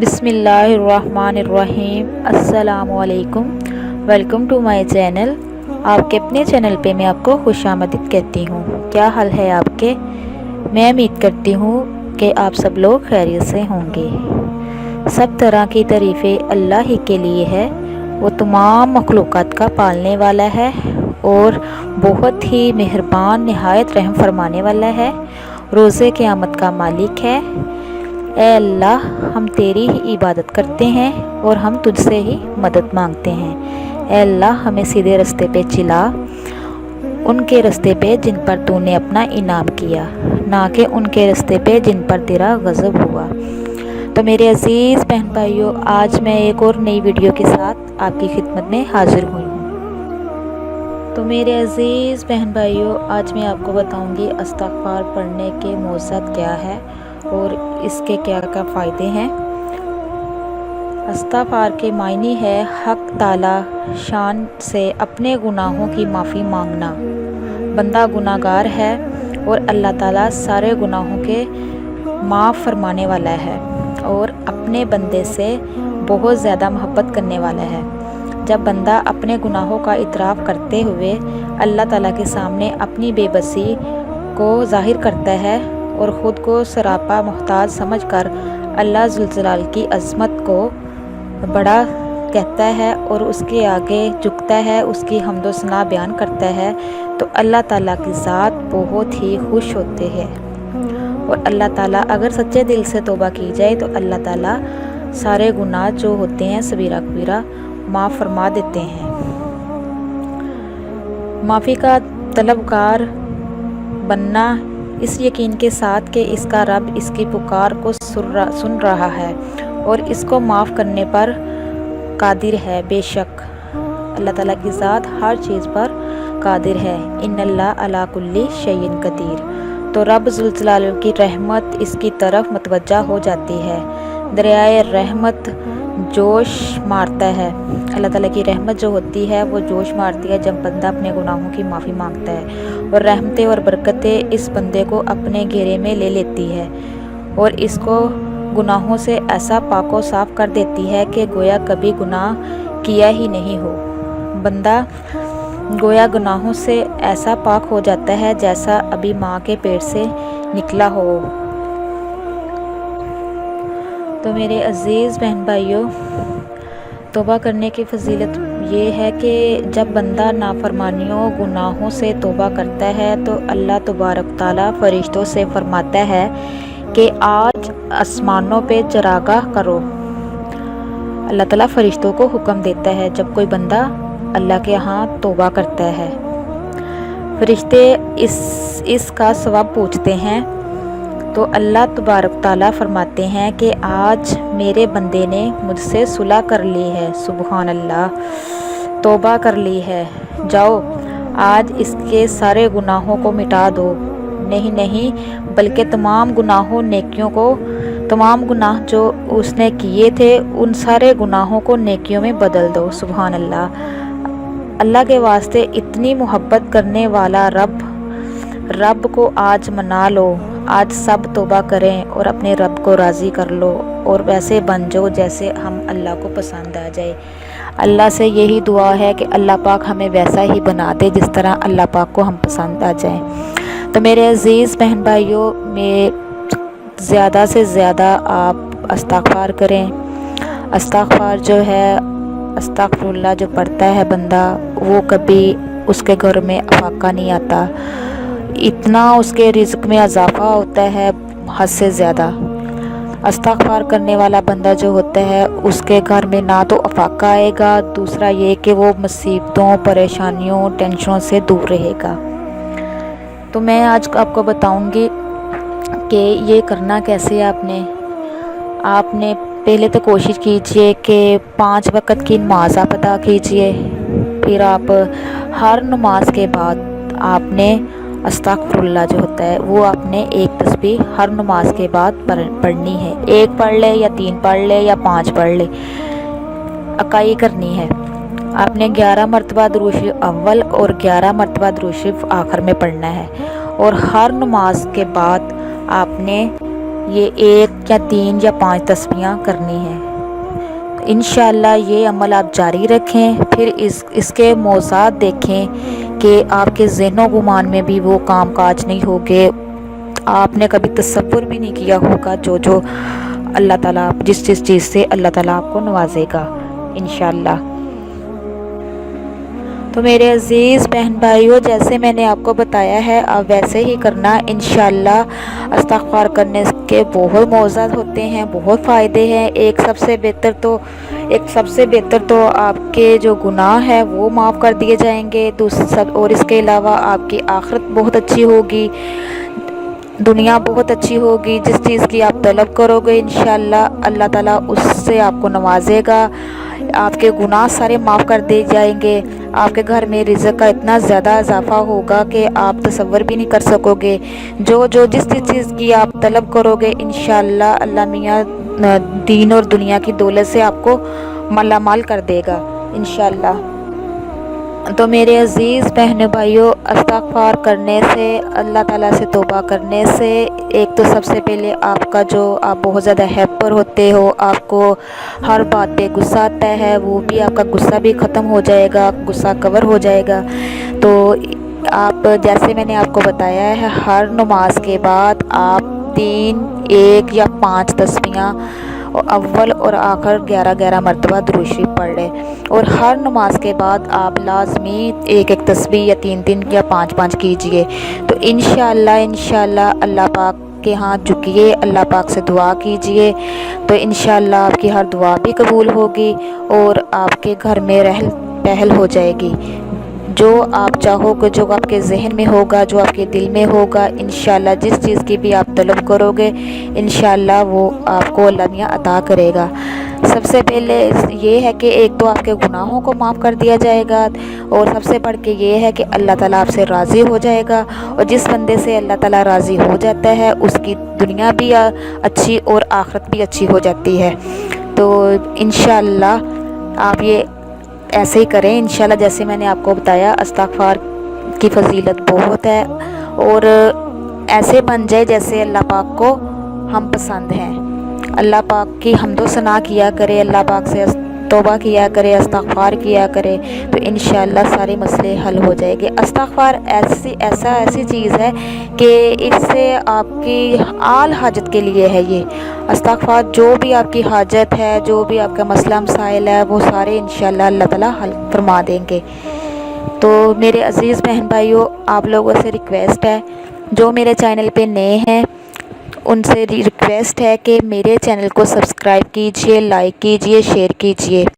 بسم اللہ الرحمن الرحیم۔ السلام علیکم، ویلکم ٹو مائی چینل۔ آپ کے اپنے چینل پہ میں آپ کو خوش آمدید کہتی ہوں۔ کیا حال ہے آپ کے؟ میں امید کرتی ہوں کہ آپ سب لوگ خیریت سے ہوں گے۔ سب طرح کی تعریفیں اللہ ہی کے لیے ہے۔ وہ تمام مخلوقات کا پالنے والا ہے اور بہت ہی مہربان، نہایت رحم فرمانے والا ہے، روز قیامت کا مالک ہے۔ اے اللہ، ہم تیری ہی عبادت کرتے ہیں اور ہم تجھ سے ہی مدد مانگتے ہیں۔ اے اللہ، ہمیں سیدھے رستے پہ چلا، ان کے رستے پہ جن پر تو نے اپنا انعام کیا، نہ کہ ان کے رستے پہ جن پر تیرا غضب ہوا۔ تو میرے عزیز بہن بھائیوں، آج میں ایک اور نئی ویڈیو کے ساتھ آپ کی خدمت میں حاضر ہوئی ہوں۔ تو میرے عزیز بہن بھائیوں، آج میں آپ کو بتاؤں گی استغفار پڑھنے کے موضوعات کیا ہے اور اس کے کیا کیا فائدے ہیں۔ استغفار کے معنی ہے حق تعالی شان سے اپنے گناہوں کی معافی مانگنا۔ بندہ گناہ گار ہے اور اللہ تعالیٰ سارے گناہوں کے معاف فرمانے والا ہے اور اپنے بندے سے بہت زیادہ محبت کرنے والا ہے۔ جب بندہ اپنے گناہوں کا اعتراف کرتے ہوئے اللہ تعالیٰ کے سامنے اپنی بے بسی کو ظاہر کرتا ہے اور خود کو سراپا محتاج سمجھ کر اللہ ذوالجلال کی عظمت کو بڑا کہتا ہے اور اس کے آگے جھکتا ہے، اس کی حمد و ثنا بیان کرتا ہے، تو اللہ تعالیٰ کی ذات بہت ہی خوش ہوتے ہیں۔ اور اللہ تعالیٰ اگر سچے دل سے توبہ کی جائے تو اللہ تعالیٰ سارے گناہ جو ہوتے ہیں صغیرہ کبیرہ معاف فرما دیتے ہیں۔ معافی کا طلبگار بننا اس یقین کے ساتھ کہ اس کا رب اس کی پکار کو سن رہا ہے اور اس کو معاف کرنے پر قادر ہے۔ بے شک اللہ تعالیٰ کی ذات ہر چیز پر قادر ہے۔ ان اللہ علی کل شیء قدیر۔ تو رب ذوالجلال کی رحمت اس کی طرف متوجہ ہو جاتی ہے، دریائے رحمت جوش مارتا ہے۔ اللہ تعالیٰ کی رحمت جو ہوتی ہے وہ جوش مارتی ہے جب بندہ اپنے گناہوں کی معافی مانگتا ہے، اور رحمتیں اور برکتیں اس بندے کو اپنے گھیرے میں لے لیتی ہے اور اس کو گناہوں سے ایسا پاک و صاف کر دیتی ہے کہ گویا کبھی گناہ کیا ہی نہیں ہو۔ بندہ گویا گناہوں سے ایسا پاک ہو جاتا ہے جیسا ابھی ماں کے پیٹ سے نکلا ہو۔ تو میرے عزیز بہن بھائیوں، توبہ کرنے کی فضیلت یہ ہے کہ جب بندہ نافرمانیوں گناہوں سے توبہ کرتا ہے تو اللہ تبارک تعالیٰ فرشتوں سے فرماتا ہے کہ آج آسمانوں پہ چراگاہ کرو۔ اللہ تعالیٰ فرشتوں کو حکم دیتا ہے جب کوئی بندہ اللہ کے ہاں توبہ کرتا ہے۔ فرشتے اس کا ثواب پوچھتے ہیں تو اللہ تبارک تعالیٰ فرماتے ہیں کہ آج میرے بندے نے مجھ سے صلح کر لی ہے، سبحان اللہ، توبہ کر لی ہے، جاؤ آج اس کے سارے گناہوں کو مٹا دو۔ نہیں بلکہ تمام گناہوں نیکیوں کو، تمام گناہ جو اس نے کیے تھے ان سارے گناہوں کو نیکیوں میں بدل دو، سبحان اللہ۔ اللہ کے واسطے اتنی محبت کرنے والا رب کو آج منا لو، آج سب توبہ کریں اور اپنے رب کو راضی کر لو اور ویسے بن جاؤ جیسے ہم اللہ کو پسند آ جائے۔ اللہ سے یہی دعا ہے کہ اللہ پاک ہمیں ویسا ہی بنا دے جس طرح اللہ پاک کو ہم پسند آ جائیں۔ تو میرے عزیز بہن بھائیوں، میں زیادہ سے زیادہ آپ استغفار کریں۔ استغفار جو ہے، استغفر اللہ جو پڑھتا ہے بندہ، وہ کبھی اس کے گھر میں افاقہ نہیں آتا، اتنا اس کے رزق میں اضافہ ہوتا ہے حد سے زیادہ۔ استغفار کرنے والا بندہ جو ہوتا ہے اس کے گھر میں نہ تو افاقہ آئے گا، دوسرا یہ کہ وہ مصیبتوں، پریشانیوں، ٹینشنوں سے دور رہے گا۔ تو میں آج آپ کو بتاؤں گی کہ یہ کرنا کیسے آپ نے پہلے تو کوشش کیجئے کہ 5 وقت کی نماز آپ ادا کیجئے، پھر آپ ہر نماز کے بعد آپ نے استغفر اللہ جو ہوتا ہے وہ آپ نے ایک تسبیح ہر نماز کے بعد پڑھنی ہے۔ 1 پڑھ لے یا 3 پڑھ لے یا 5 پڑھ لے، اکائی کرنی ہے۔ آپ نے 11 مرتبہ درود شریف اول اور 11 مرتبہ درود شریف آخر میں پڑھنا ہے، اور ہر نماز کے بعد آپ نے یہ 1 یا 3 یا 5 تسبیحاں کرنی ہیں۔ انشاءاللہ یہ عمل آپ جاری رکھیں، پھر اس کے موضوعات دیکھیں کہ آپ کے ذہن و گمان میں بھی وہ کام کاج نہیں ہوگے، آپ نے کبھی تصور بھی نہیں کیا ہوگا جو اللہ تعالیٰ جس چیز سے اللہ تعالیٰ آپ کو نوازے گا انشاءاللہ۔ تو میرے عزیز بہن بھائیوں، جیسے میں نے آپ کو بتایا ہے آپ ویسے ہی کرنا انشاءاللہ۔ استغفار کرنے کے بہت موضوعات ہوتے ہیں، بہت فائدے ہیں۔ ایک سب سے بہتر تو آپ کے جو گناہ ہیں وہ معاف کر دیے جائیں گے، اور اس کے علاوہ آپ کی آخرت بہت اچھی ہوگی، دنیا بہت اچھی ہوگی۔ جس چیز کی آپ طلب کرو گے انشاءاللہ اللہ تعالیٰ اس سے آپ کو نوازے گا، آپ کے گناہ سارے معاف کر دیے جائیں گے، آپ کے گھر میں رزق کا اتنا زیادہ اضافہ ہوگا کہ آپ تصور بھی نہیں کر سکو گے۔ جس چیز کی آپ طلب کرو گے انشاءاللہ اللہ میاں دین اور دنیا کی دولت سے آپ کو مالا مال کر دے گا انشاءاللہ۔ تو میرے عزیز بہنوں بھائیوں، استغفار کرنے سے، اللہ تعالیٰ سے توبہ کرنے سے، ایک تو سب سے پہلے آپ بہت زیادہ ہیپر ہوتے ہو، آپ کو ہر بات پہ غصہ آتا ہے، وہ بھی آپ کا غصہ بھی ختم ہو جائے گا، غصہ کور ہو جائے گا۔ تو آپ جیسے میں نے آپ کو بتایا ہے، ہر نماز کے بعد آپ 3، 1 یا 5 تسبیحاں اول اور آخر 11 مرتبہ درود شریف پڑھ لیں، اور ہر نماز کے بعد آپ لازمی 1 تسبیح یا 3 یا 5 کیجئے۔ تو انشاءاللہ اللہ پاک کے ہاں جھکیے، اللہ پاک سے دعا کیجئے، تو انشاءاللہ آپ کی ہر دعا بھی قبول ہوگی اور آپ کے گھر میں رحل پہل ہو جائے گی۔ جو آپ چاہو گے، جو آپ کے ذہن میں ہوگا، جو آپ کے دل میں ہوگا، انشاءاللہ جس چیز کی بھی آپ طلب کرو گے انشاءاللہ وہ آپ کو اللہ میاں عطا کرے گا۔ سب سے پہلے یہ ہے کہ ایک تو آپ کے گناہوں کو معاف کر دیا جائے گا، اور سب سے بڑھ کے یہ ہے کہ اللہ تعالیٰ آپ سے راضی ہو جائے گا، اور جس بندے سے اللہ تعالیٰ راضی ہو جاتا ہے اس کی دنیا بھی اچھی اور آخرت بھی اچھی ہو جاتی ہے۔ تو انشاءاللہ آپ یہ ایسے ہی کریں انشاءاللہ، جیسے میں نے آپ کو بتایا استغفار کی فضیلت بہت ہے، اور ایسے بن جائے جیسے اللہ پاک کو ہم پسند ہیں، اللہ پاک کی حمد و ثنا کیا کرے، اللہ پاک سے توبہ کیا کرے، استغفار کیا کرے، تو انشاءاللہ سارے مسئلے حل ہو جائیں گے۔ استغفار ایسی چیز ہے کہ اس سے آپ کی آل حاجت کے لیے ہے۔ یہ استغفار جو بھی آپ کی حاجت ہے، جو بھی آپ کا مسئلہ مسائل ہے، وہ سارے انشاءاللہ اللہ تعالیٰ حل فرما دیں گے۔ تو میرے عزیز بہن بھائیوں، آپ لوگوں سے ریکویسٹ ہے، جو میرے چینل پہ نئے ہیں ان سے ریکویسٹ ہے کہ میرے چینل کو سبسکرائب کیجئے، لائک کیجئے، شیئر کیجئے۔